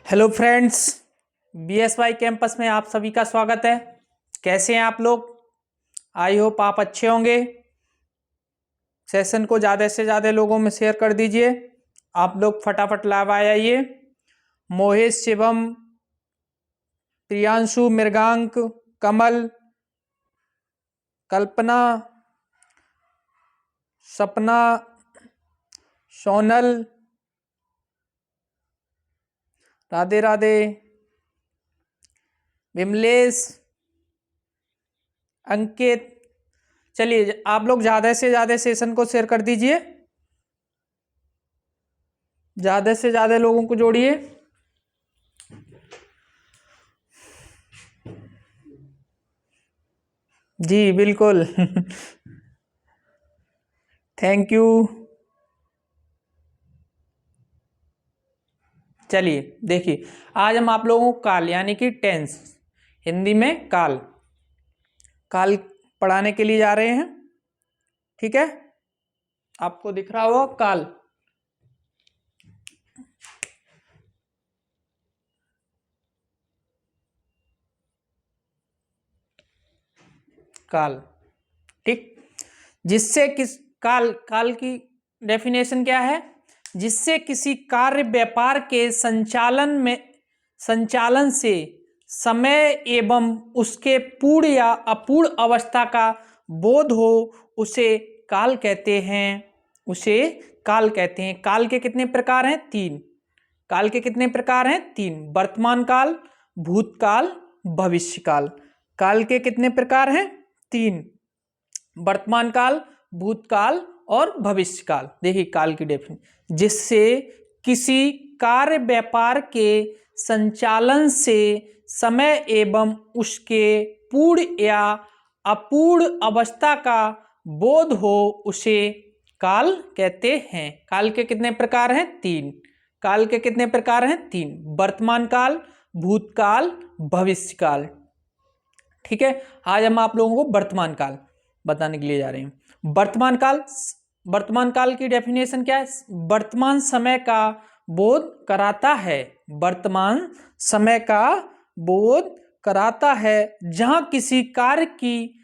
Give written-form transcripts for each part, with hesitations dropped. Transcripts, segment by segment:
Hello friends, बीएसवाई campus में आप सभी का स्वागत है। कैसे हैं आप लोग? आई होप आप अच्छे होंगे। सेशन को ज़्यादा से ज़्यादा लोगों में शेयर कर दीजिए। आप लोग फटाफट लाइव आ जाइए। मोहित, शिवम, प्रियांशु, मृगांक, कमल, कल्पना, सपना, सोनल, राधे राधे, विमलेश, अंकित। चलिए आप लोग ज़्यादा से ज़्यादा सेशन को शेयर कर दीजिए, ज़्यादा से ज़्यादा लोगों को जोड़िए। जी बिल्कुल। Thank you. चलिए देखिए, आज हम आप लोगों को काल यानी कि टेंस, हिंदी में काल काल पढ़ाने के लिए जा रहे हैं। ठीक है, आपको दिख रहा होगा काल। काल, ठीक। जिससे किस काल काल की डेफिनेशन क्या है? जिससे किसी कार्य व्यापार के संचालन से समय एवं उसके पूर्ण या अपूर्ण अवस्था का बोध हो, उसे काल कहते हैं। उसे काल कहते हैं। काल के कितने प्रकार हैं? तीन। काल के कितने प्रकार हैं? तीन। वर्तमान काल, भूतकाल, भविष्यकाल। काल के कितने प्रकार हैं? तीन। वर्तमान काल, भूतकाल और भविष्यकाल। देखिए काल की डेफिनेशन, जिससे किसी कार्य व्यापार के संचालन से समय एवं उसके पूर्ण या अपूर्ण अवस्था का बोध हो, उसे काल कहते हैं। काल के कितने प्रकार हैं? तीन। काल के कितने प्रकार हैं? तीन। वर्तमान काल, भूतकाल, भविष्यकाल। ठीक है, आज हम आप लोगों को वर्तमान काल बताने के लिए जा रहे हैं। वर्तमान काल की डेफिनेशन क्या है? वर्तमान समय का बोध कराता है। वर्तमान समय का बोध कराता है, जहां किसी कार्य की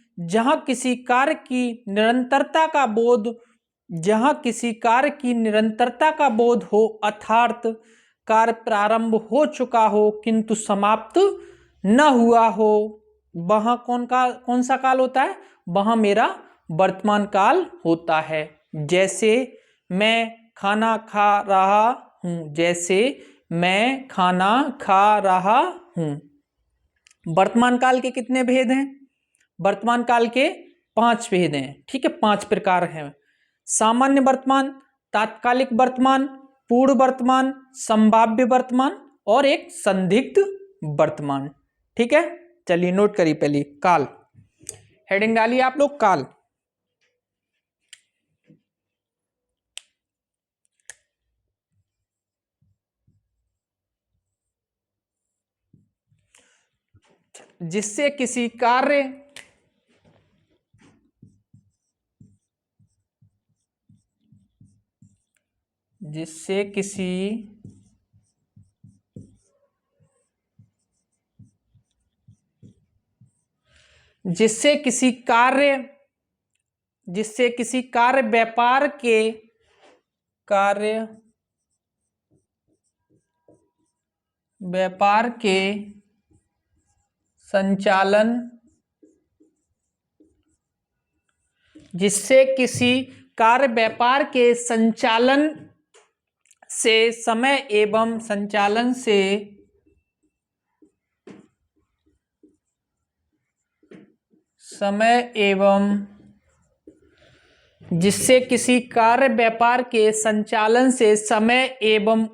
निरंतरता का बोध, हो, अर्थात कार्य प्रारंभ हो चुका हो किंतु समाप्त न हुआ हो, वहां कौन सा काल होता है? वहां मेरा वर्तमान काल होता है। जैसे मैं खाना खा रहा हूं। वर्तमान काल के कितने भेद हैं? वर्तमान काल के 5 भेद हैं। ठीक है, 5 प्रकार हैं। सामान्य वर्तमान, तात्कालिक वर्तमान, पूर्ण वर्तमान, संभाव्य वर्तमान और एक संदिग्ध वर्तमान। ठीक है, चलिए नोट करिए। पहले काल, हेडिंग डालिए आप लोग, काल। जिससे किसी कार्य व्यापार के संचालन से समय एवं जिससे किसी कार्य व्यापार के संचालन से समय एवं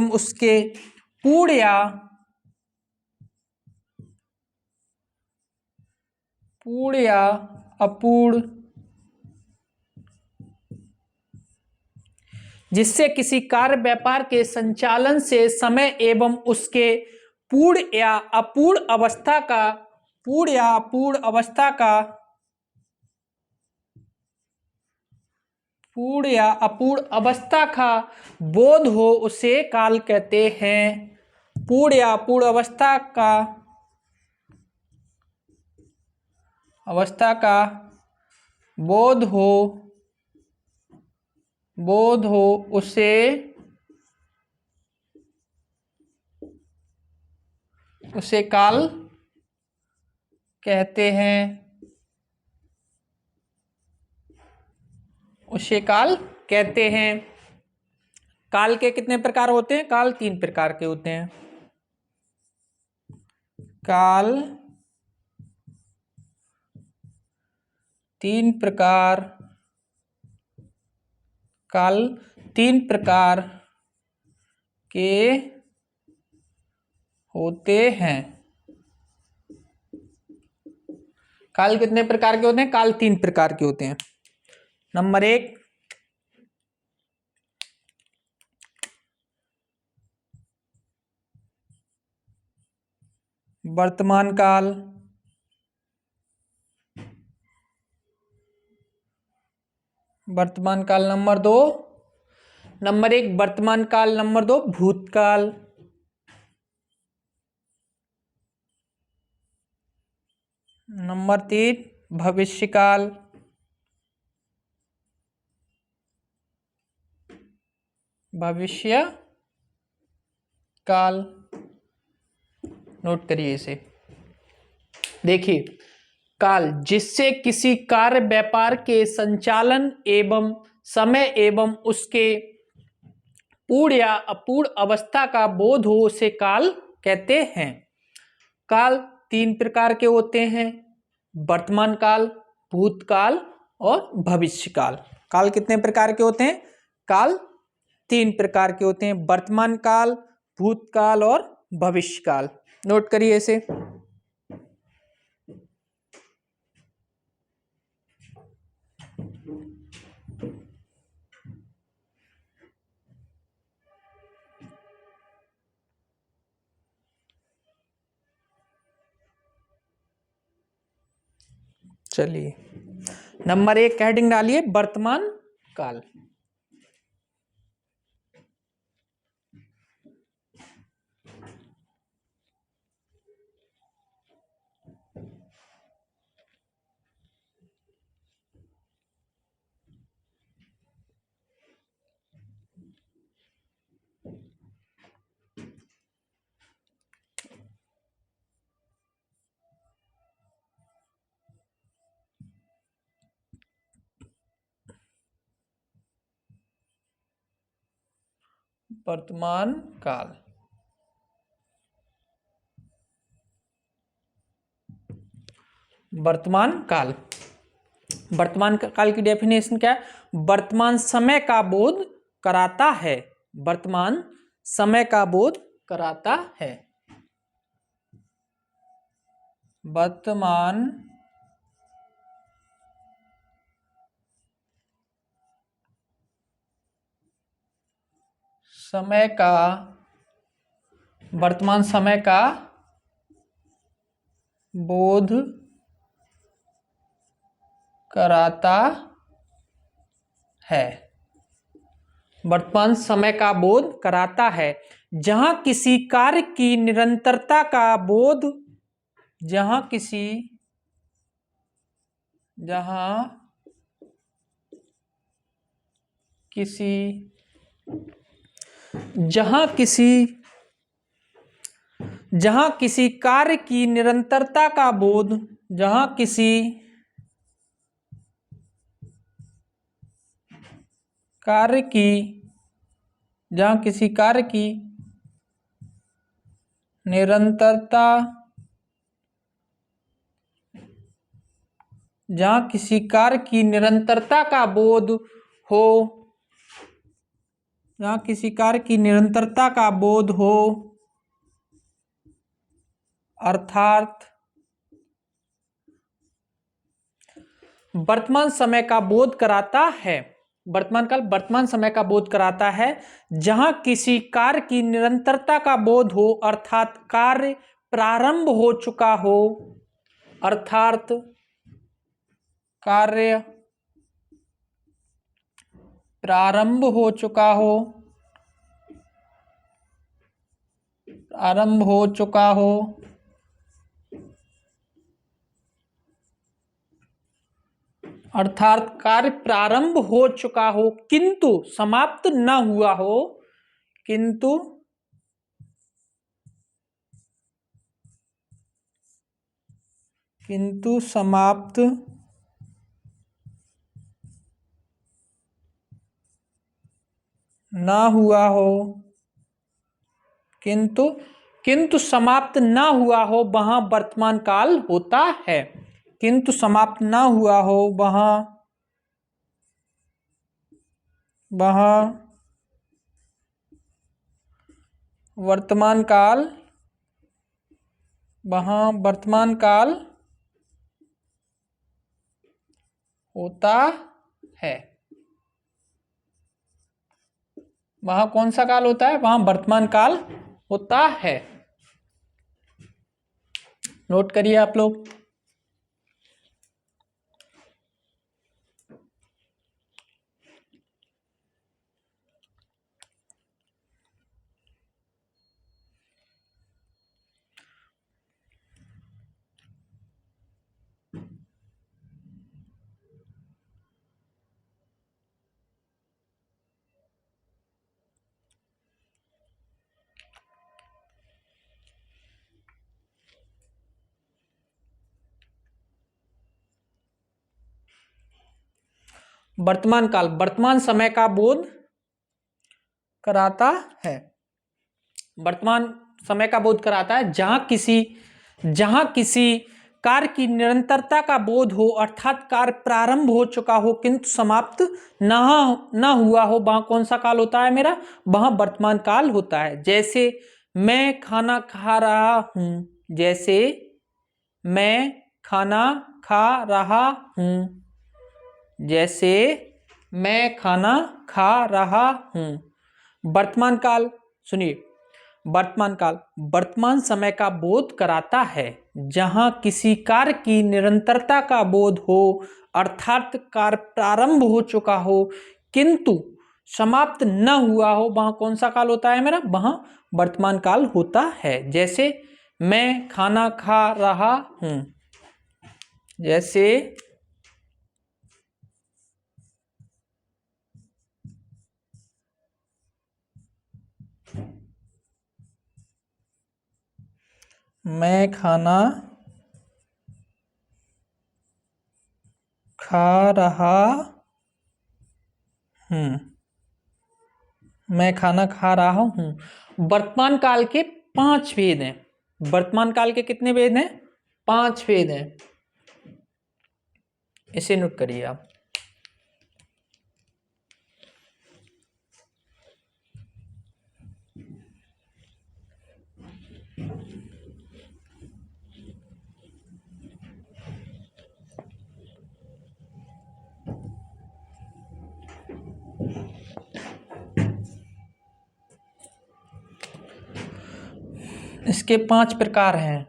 उसके पूर्ण या अपूर्ण, जिससे किसी कार्य व्यापार के संचालन से समय एवं उसके पूर्ण या अपूर्ण अवस्था का पूर्ण या अपूर्ण अवस्था का बोध हो उसे काल कहते हैं। पूर्ण या अपूर्ण अवस्था का बोध हो उसे काल कहते हैं। उसे काल कहते हैं। काल के कितने प्रकार होते हैं? काल 3 प्रकार के होते हैं। काल 3 प्रकार के होते हैं। काल कितने प्रकार के होते हैं? काल 3 प्रकार के होते हैं। नंबर 1, वर्तमान काल। नंबर 1 वर्तमान काल। नंबर 2 भूतकाल। नंबर 3 भविष्यकाल। नोट करिए इसे। देखिए, काल जिससे किसी कार्य व्यापार के संचालन एवं समय एवं उसके पूर्ण या अपूर्ण अवस्था का बोध हो उसे काल कहते हैं। काल 3 प्रकार के होते हैं, वर्तमान काल, भूतकाल और भविष्यकाल। काल कितने प्रकार के होते हैं? काल 3 प्रकार के होते हैं, वर्तमान काल, भूतकाल और भविष्यकाल। नोट करिए इसे। चलिए, नंबर 1 हेडिंग डालिए, वर्तमान काल। वर्तमान काल। वर्तमान काल की डेफिनेशन क्या है? वर्तमान समय का बोध कराता है। वर्तमान समय का बोध कराता है। वर्तमान समय का बोध कराता है। वर्तमान समय का बोध कराता है। जहां किसी कार्य की निरंतरता का बोध जहां किसी कार्य की निरंतरता का बोध जहां किसी कार्य की निरंतरता का बोध हो अर्थात वर्तमान समय का बोध कराता है। वर्तमान काल वर्तमान समय का बोध कराता है जहां किसी कार्य की निरंतरता का बोध हो, अर्थात कार्य प्रारंभ हो चुका हो, अर्थात कार्य प्रारंभ हो चुका हो, प्रारंभ हो चुका हो, अर्थात कार्य प्रारंभ हो चुका हो किंतु समाप्त न हुआ हो, किंतु समाप्त न हुआ हो, किंतु समाप्त न हुआ हो वहां वर्तमान काल होता है। किंतु समाप्त न हुआ हो वहां वर्तमान काल होता है। वहां कौन सा काल होता है? वहां वर्तमान काल होता है। नोट करिए आप लोग। वर्तमान काल वर्तमान समय का बोध कराता है। वर्तमान समय का बोध कराता है जहां किसी कार्य की निरंतरता का बोध हो, अर्थात कार्य प्रारंभ हो चुका हो किंतु समाप्त न हुआ हो, वहां कौन सा काल होता है मेरा? वहां वर्तमान काल होता है। जैसे मैं खाना खा रहा हूं, जैसे मैं खाना खा रहा हूं, जैसे मैं खाना खा रहा हूं। वर्तमान काल सुनिए, वर्तमान काल वर्तमान समय का बोध कराता है जहां किसी कार्य की निरंतरता का बोध हो, अर्थात कार्य प्रारंभ हो चुका हो किंतु समाप्त न हुआ हो, वहां कौन सा काल होता है मेरा? वहां वर्तमान काल होता है। जैसे मैं खाना खा रहा हूं, जैसे मैं खाना खा रहा हूं, मैं खाना खा रहा हूं। वर्तमान काल के 5 भेद हैं। वर्तमान काल के कितने भेद हैं? 5 भेद हैं। इसे नोट करिए आप। इसके 5 प्रकार हैं।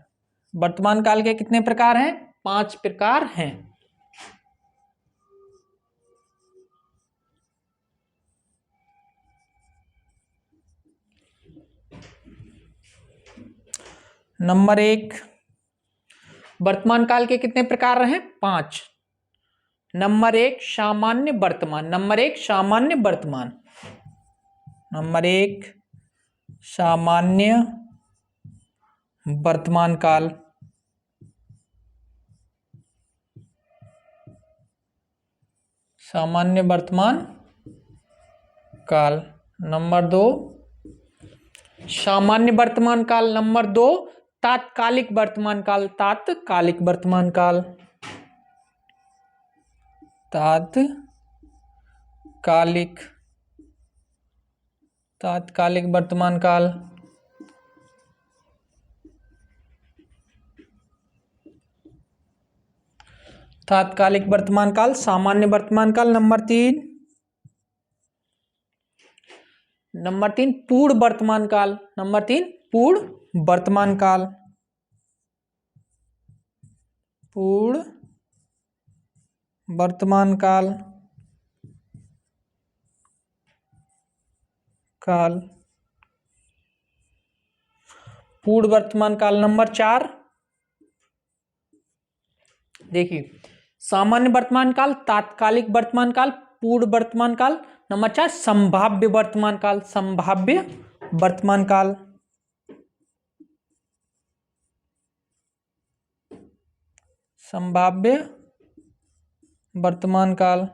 वर्तमान काल के कितने प्रकार हैं? 5 प्रकार हैं। नंबर 1, वर्तमान काल के कितने प्रकार हैं? 5। नंबर 1 सामान्य वर्तमान। नंबर 1 सामान्य वर्तमान। नंबर 1 सामान्य वर्तमान काल। सामान्य वर्तमान काल। नंबर 2 सामान्य वर्तमान काल। नंबर 2 तात्कालिक वर्तमान काल। तात्कालिक वर्तमान काल। तात्कालिक वर्तमान काल। तात्कालिक वर्तमान काल, सामान्य वर्तमान काल। नंबर 3 पूर्ण वर्तमान काल। नंबर 3 पूर्ण वर्तमान काल। पूर्ण वर्तमान काल। काल। पूर्ण वर्तमान काल नंबर 4, देखिए सामान्य वर्तमान काल, तात्कालिक वर्तमान काल, पूर्ण वर्तमान काल। नंबर 4 संभाव्य वर्तमान काल, संभाव्य वर्तमान काल। संभाव्य वर्तमान काल।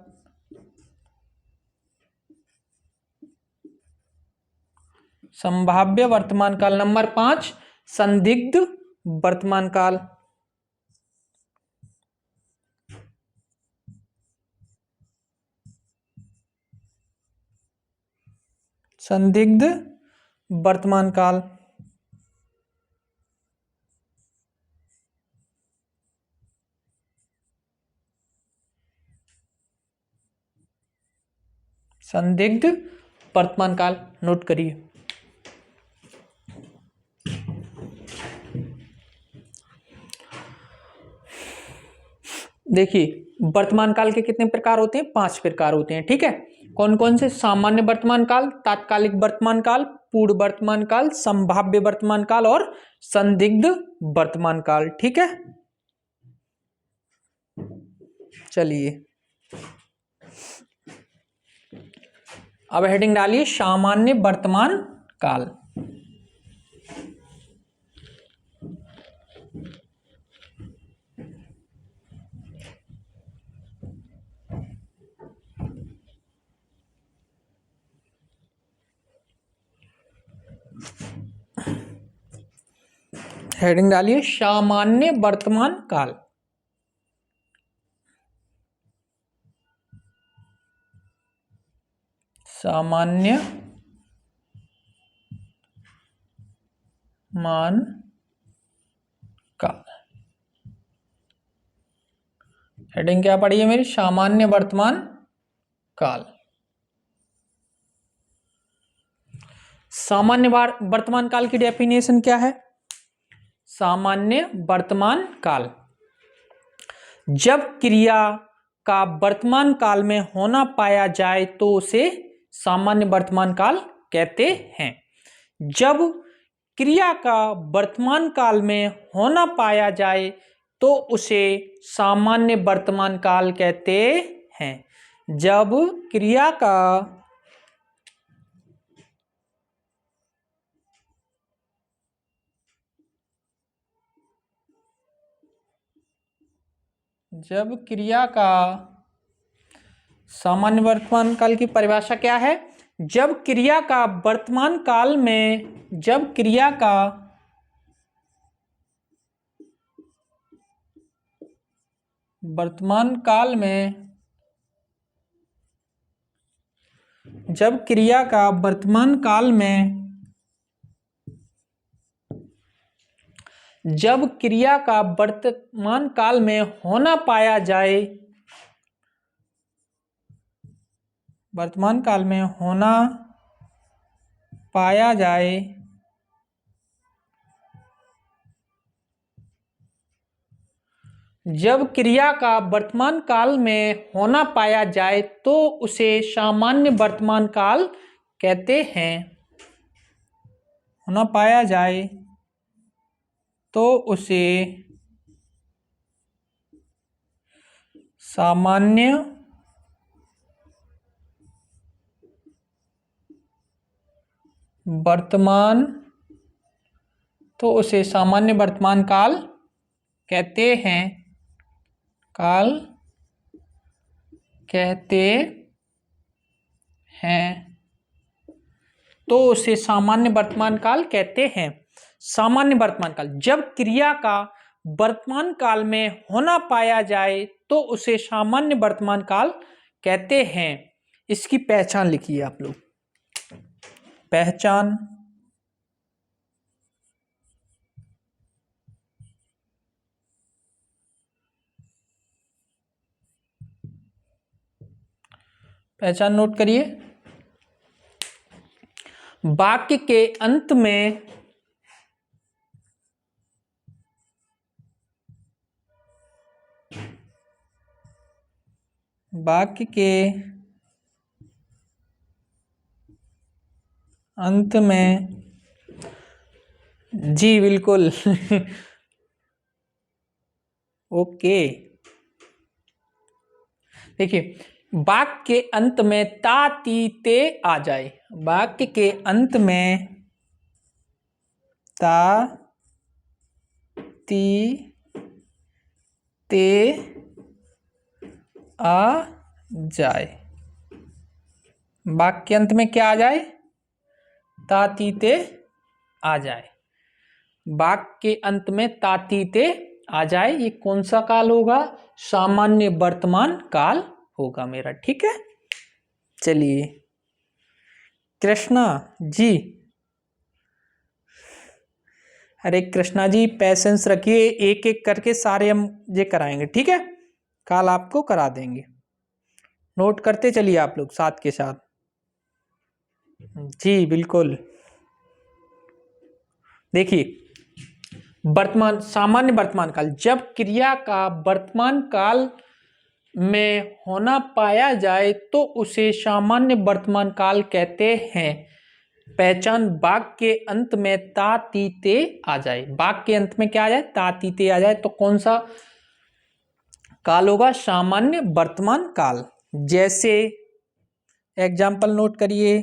संभाव्य वर्तमान काल नंबर 5 संदिग्ध वर्तमान काल। संदिग्ध वर्तमान काल। संदिग्ध वर्तमान काल नोट करिए। देखिए वर्तमान काल के कितने प्रकार होते हैं? 5 प्रकार होते हैं, ठीक है। कौन कौन से? सामान्य वर्तमान काल, तात्कालिक वर्तमान काल, पूर्ण वर्तमान काल, संभाव्य वर्तमान काल और संदिग्ध वर्तमान काल, ठीक है। चलिए अब हेडिंग डालिए सामान्य वर्तमान काल। हेडिंग डालिए सामान्य वर्तमान काल। सामान्य मान काल। हेडिंग क्या पड़ी है मेरी? सामान्य वर्तमान काल। सामान्य वर्तमान काल की डेफिनेशन क्या है? सामान्य वर्तमान काल जब क्रिया का वर्तमान काल में होना पाया जाए तो उसे सामान्य वर्तमान काल कहते हैं। जब क्रिया का वर्तमान काल में होना पाया जाए तो उसे सामान्य वर्तमान काल कहते हैं। जब क्रिया का सामान्य वर्तमान काल की परिभाषा क्या है? जब क्रिया का वर्तमान काल में जब क्रिया का वर्तमान काल में जब क्रिया का वर्तमान काल में जब क्रिया का वर्तमान काल में होना पाया जाए वर्तमान काल में होना पाया जाए जब क्रिया का वर्तमान काल में होना पाया जाए तो उसे सामान्य वर्तमान काल कहते हैं। होना पाया जाए तो उसे सामान्य वर्तमान काल कहते हैं। तो उसे सामान्य वर्तमान काल कहते हैं। सामान्य वर्तमान काल जब क्रिया का वर्तमान काल में होना पाया जाए तो उसे सामान्य वर्तमान काल कहते हैं। इसकी पहचान लिखिए आप लोग। पहचान नोट करिए। वाक्य के अंत में अंत में, जी बिल्कुल। ओके, देखिए वाक्य के अंत में ता ती ते आ जाए, वाक्य के अंत में ता ती ते आ जाए, वाक्य के अंत में क्या आ जाए? ता ती ते आ जाए, वाक्य के अंत में ता ती ते आ जाए। ये कौन सा काल होगा? सामान्य वर्तमान काल होगा मेरा, ठीक है। चलिए कृष्णा जी, अरे कृष्णा जी पैसेंस रखिए, एक एक करके सारे हम ये कराएंगे, ठीक है। काल आपको करा देंगे, नोट करते चलिए आप लोग साथ के साथ। जी बिल्कुल, देखिए वर्तमान, सामान्य वर्तमान काल, जब क्रिया का वर्तमान काल में होना पाया जाए तो उसे सामान्य वर्तमान काल कहते हैं। पहचान, वाक्य के अंत में ता ती ते आ जाए, वाक्य के अंत में क्या आ जाए? ता ती ते आ जाए, तो कौन सा काल होगा? सामान्य वर्तमान काल। जैसे एग्जाम्पल नोट करिए,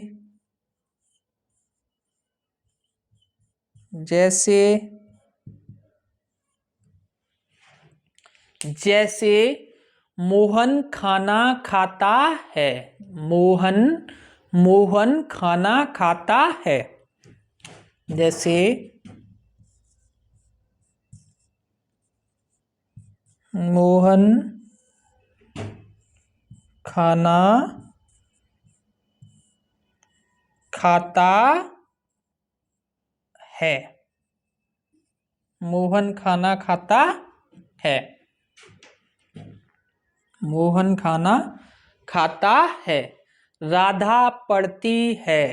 जैसे जैसे मोहन खाना खाता है, मोहन खाना खाता है। जैसे मोहन खाना खाता है, मोहन खाना खाता है, मोहन खाना खाता है। राधा पढ़ती है,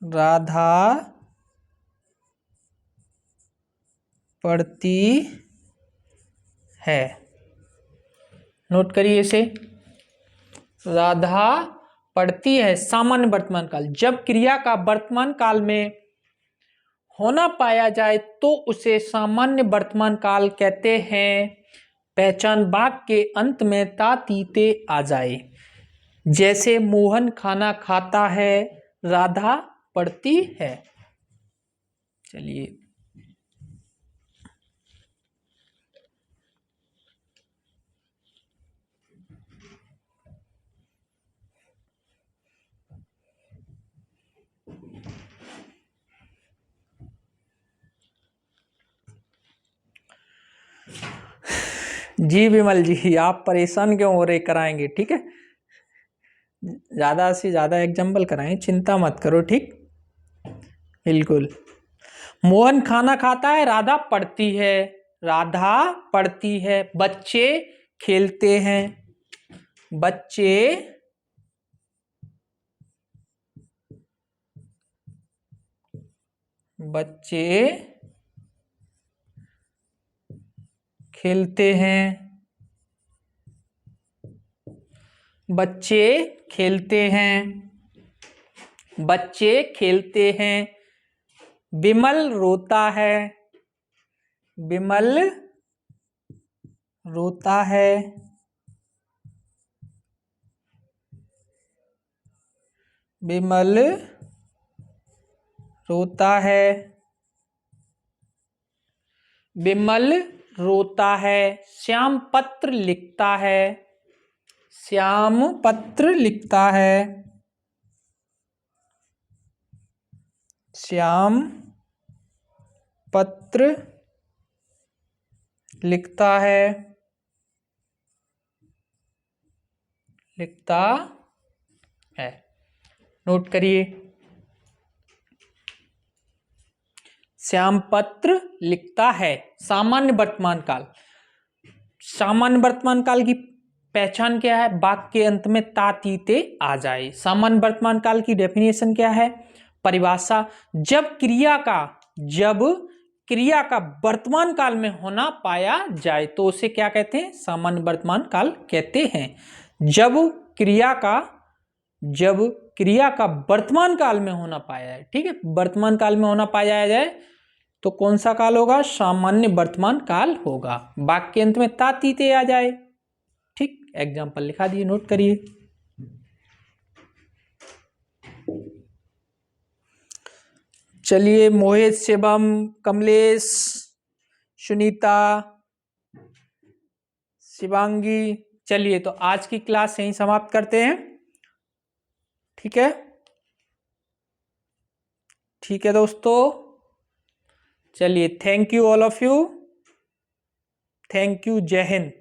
राधा पढ़ती है। नोट करिए इसे, राधा पढ़ती है। सामान्य वर्तमान काल, जब क्रिया का वर्तमान काल में होना पाया जाए तो उसे सामान्य वर्तमान काल कहते हैं। पहचान, वाक्य के अंत में ता ती ते आ जाए, जैसे मोहन खाना खाता है, राधा पढ़ती है। चलिए जी विमल जी, आप परेशान क्यों हो रहे? कराएंगे, ठीक है, ज्यादा से ज्यादा एग्जाम्पल कराएं, चिंता मत करो, ठीक। बिल्कुल, मोहन खाना खाता है, राधा पढ़ती है, राधा पढ़ती है। बच्चे खेलते हैं, बच्चे बच्चे खेलते हैं, बच्चे खेलते हैं, बच्चे खेलते हैं। विमल रोता है, विमल रोता है, विमल रोता है, विमल रोता है। श्याम पत्र लिखता है, श्याम पत्र लिखता है, श्याम पत्र लिखता है, लिखता है। नोट करिए, श्याम पत्र लिखता है। सामान्य वर्तमान काल, सामान्य वर्तमान काल की पहचान क्या है? वाक्य के अंत में ता ती ते आ जाए। सामान्य वर्तमान काल की डेफिनेशन क्या है? परिभाषा, जब क्रिया का वर्तमान काल में होना पाया जाए तो उसे क्या कहते हैं? सामान्य वर्तमान काल कहते हैं। जब क्रिया का जब क्रिया का वर्तमान काल में होना पाया जाए। ठीक है, वर्तमान काल में होना पाया जाए तो कौन सा काल होगा? सामान्य वर्तमान काल होगा। वाक्य अंत में ता ती ते आ जाए। ठीक, एग्जाम्पल लिखा दिए, नोट करिए। चलिए, मोहित, शिवम, कमलेश, सुनीता, शिवांगी, चलिए तो आज की क्लास यहीं समाप्त करते हैं। ठीक है, ठीक है दोस्तों, चलिए, thank you all of you, thank you, जय हिंद।